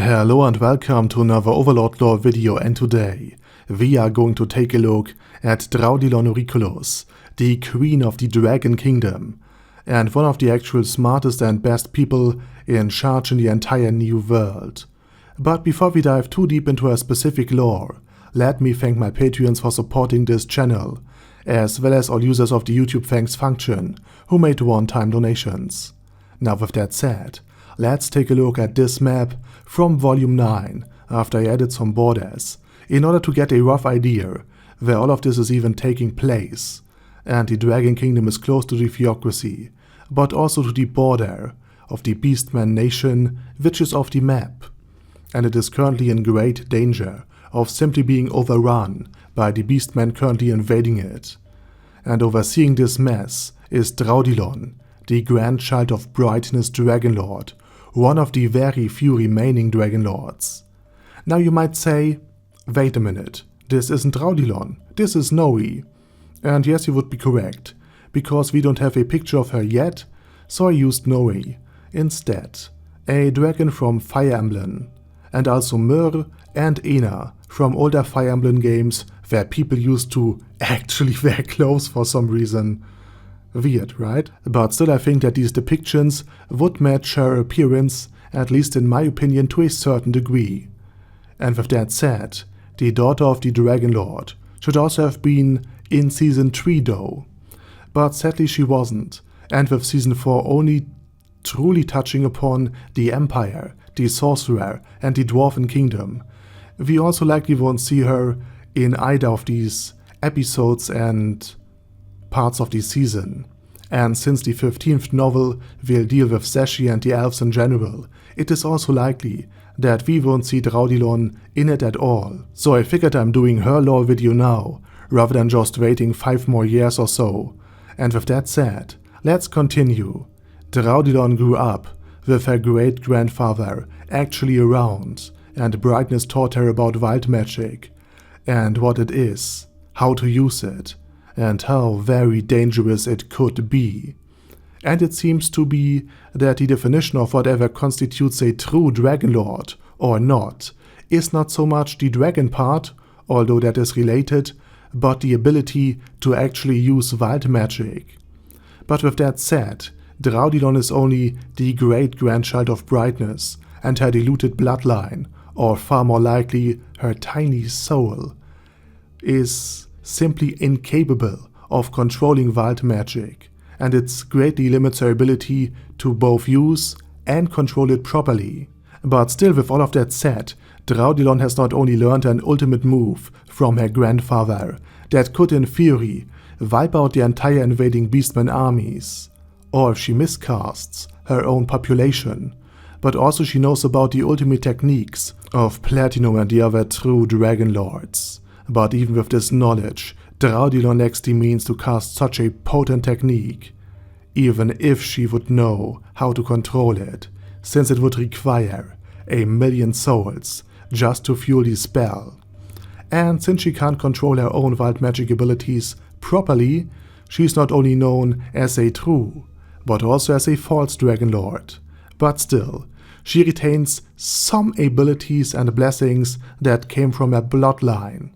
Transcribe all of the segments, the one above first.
Hello and welcome to another Overlord lore video, and today we are going to take a look at Draudilon Oriculus, the Queen of the Dragon Kingdom, and one of the actual smartest and best people in charge in the entire new world. But before we dive too deep into a specific lore, let me thank my Patreons for supporting this channel, as well as all users of the YouTube thanks function who made one-time donations. Now with that said, let's take a look at this map from Volume 9 after I added some borders, in order to get a rough idea where all of this is even taking place. And the Dragon Kingdom is close to the theocracy, but also to the border of the Beastman nation, which is off the map. And it is currently in great danger of simply being overrun by the Beastmen currently invading it. And overseeing this mess is Draudilon, the grandchild of Brightness Dragonlord, one of the very few remaining Dragonlords. Now you might say, wait a minute, this isn't Draudilon, this is Noe. And yes, you would be correct, because we don't have a picture of her yet, so I used Noe instead, a dragon from Fire Emblem, and also Myr and Ena from older Fire Emblem games where people used to actually wear clothes for some reason. Weird, right? But still I think that these depictions would match her appearance, at least in my opinion, to a certain degree. And with that said, the daughter of the Dragonlord should also have been in Season 3 though. But sadly she wasn't, and with Season 4 only truly touching upon the Empire, the Sorcerer and the Dwarven Kingdom, we also likely won't see her in either of these episodes and parts of the season. And since the 15th novel will deal with Zashi and the elves in general, it is also likely that we won't see Draudilon in it at all. So I figured I'm doing her lore video now, rather than just waiting 5 more years or so. And with that said, let's continue. Draudilon grew up with her great-grandfather actually around, and Brightness taught her about wild magic, and what it is, how to use it, and how very dangerous it could be. And it seems to be that the definition of whatever constitutes a true Dragonlord or not is not so much the dragon part, although that is related, but the ability to actually use wild magic. But with that said, Draudilon is only the great-grandchild of Brightness, and her diluted bloodline, or far more likely her tiny soul, is simply incapable of controlling wild magic, and it greatly limits her ability to both use and control it properly. But still, with all of that said, Draudilon has not only learned an ultimate move from her grandfather that could in theory wipe out the entire invading Beastman armies, or if she miscasts her own population, but also she knows about the ultimate techniques of Platinum and the other true Dragonlords. But even with this knowledge, Draudilon lacks the means to cast such a potent technique, even if she would know how to control it, since it would require 1,000,000 souls just to fuel the spell. And since she can't control her own wild magic abilities properly, she's not only known as a true, but also as a false Dragonlord. But still, she retains some abilities and blessings that came from her bloodline.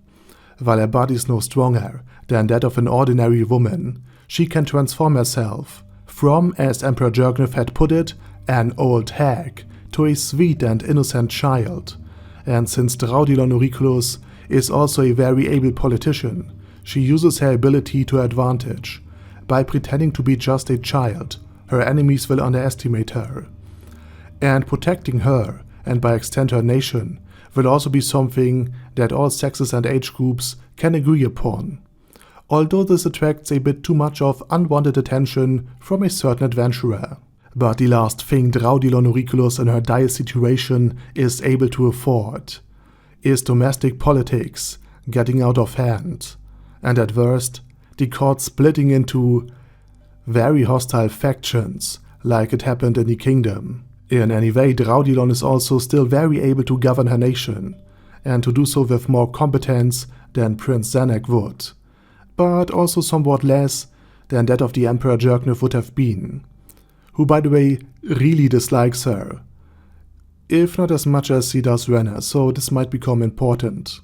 While her body is no stronger than that of an ordinary woman, she can transform herself from, as Emperor Jergnef had put it, an old hag to a sweet and innocent child. And since Draudilon Oriculus is also a very able politician, she uses her ability to her advantage. By pretending to be just a child, her enemies will underestimate her. And protecting her, and by extend her nation, will also be something that all sexes and age groups can agree upon. Although this attracts a bit too much of unwanted attention from a certain adventurer. But the last thing Draudilon Oriculus in her dire situation is able to afford is domestic politics getting out of hand, and at worst, the court splitting into very hostile factions like it happened in the kingdom. In any way, Draudilon is also still very able to govern her nation, and to do so with more competence than Prince Zanek would, but also somewhat less than that of the Emperor Jergnef would have been, who by the way really dislikes her, if not as much as he does Renner, so this might become important.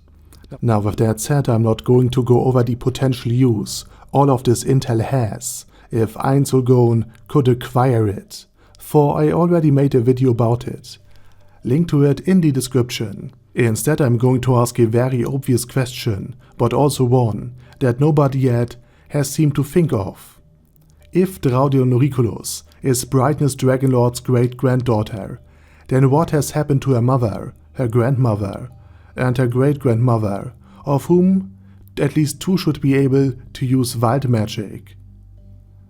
Now with that said, I'm not going to go over the potential use all of this intel has if Ainz could acquire it, for I already made a video about it. Link to it in the description. Instead I'm going to ask a very obvious question, but also one that nobody yet has seemed to think of. If Draudilon Oriculus is Brightness Dragonlord's great-granddaughter, then what has happened to her mother, her grandmother, and her great-grandmother, of whom at least two should be able to use wild magic?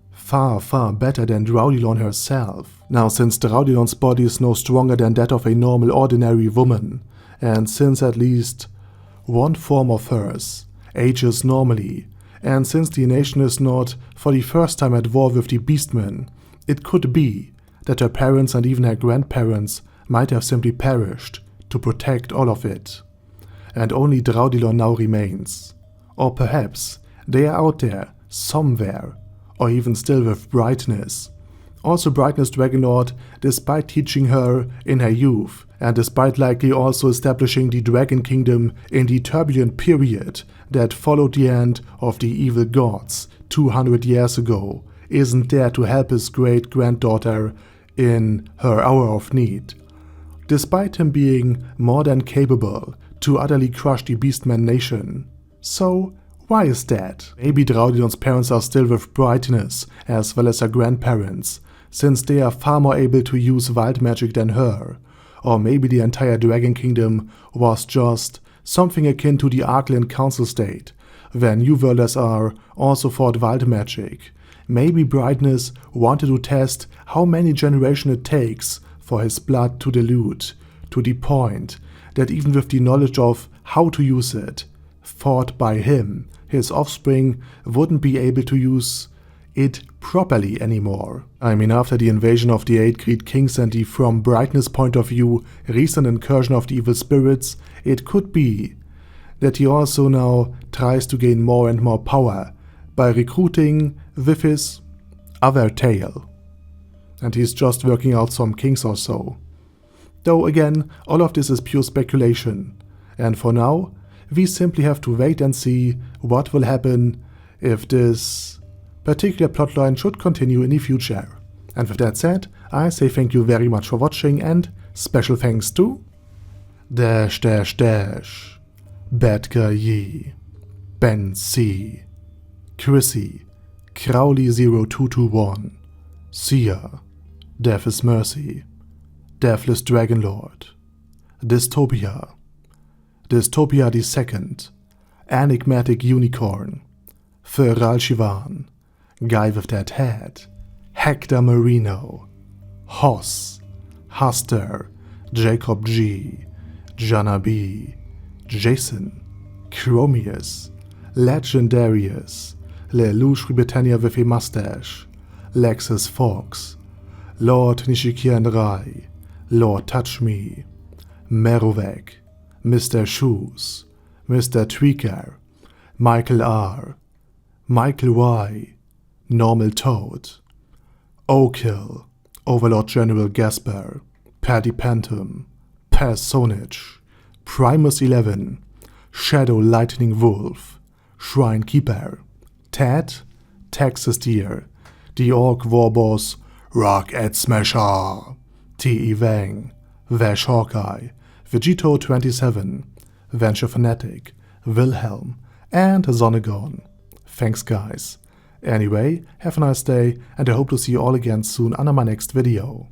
Far, far better than Draudilon herself. Now, since Draudilon's body is no stronger than that of a normal ordinary woman, and since at least one form of hers ages normally, and since the nation is not for the first time at war with the Beastmen, it could be that her parents and even her grandparents might have simply perished to protect all of it. And only Draudilon now remains. Or perhaps they are out there, somewhere, or even still with Brightness. Also Brightness Dragonlord, despite teaching her in her youth, and despite likely also establishing the Dragon Kingdom in the turbulent period that followed the end of the evil gods 200 years ago, isn't there to help his great-granddaughter in her hour of need. Despite him being more than capable to utterly crush the Beastman nation. So, why is that? Maybe Draudilon's parents are still with Brightness, as well as her grandparents, since they are far more able to use wild magic than her. Or maybe the entire Dragon Kingdom was just something akin to the Arkland Council State, where New Worlders are also fought wild magic. Maybe Brightness wanted to test how many generations it takes for his blood to dilute, to the point that even with the knowledge of how to use it, fought by him, his offspring wouldn't be able to use it properly anymore. I mean, after the invasion of the 8 Great Kings and the, from Brightness' point of view, recent incursion of the evil spirits, it could be that he also now tries to gain more and more power by recruiting with his other tail. And he's just working out some kings or so. Though again, all of this is pure speculation, and for now, we simply have to wait and see what will happen if this particular plotline should continue in the future. And with that said, I say thank you very much for watching, and special thanks to Bedgar Yi, Ben C, Chrissy, Crowley0221, Sia, Death is Mercy, Deathless Dragonlord, Dystopia II, Enigmatic Unicorn, Feral Shivan, Guy with That Head, Hector Marino, Hoss, Huster, Jacob G, Jana B, Jason, Chromius, Legendarius, Lelouch Britannia with a Mustache, Lexus Fox, Lord Nishikian Rai, Lord Touch Me, Merovec, Mr. Shoes, Mr. Tweaker, Michael R, Michael Y, Normal Toad, Okill, Overlord General Gasper, Paddy Pantum, Personage, Primus 11, Shadow Lightning Wolf, Shrine Keeper, Ted, Texas Deer, The Orc Warboss, Rock Ed Smasher, T.E. Wang, Vash Hawkeye, Vegito 27, Venture Fanatic, Wilhelm, and Zonegon. Thanks guys. Anyway, have a nice day, and I hope to see you all again soon under my next video.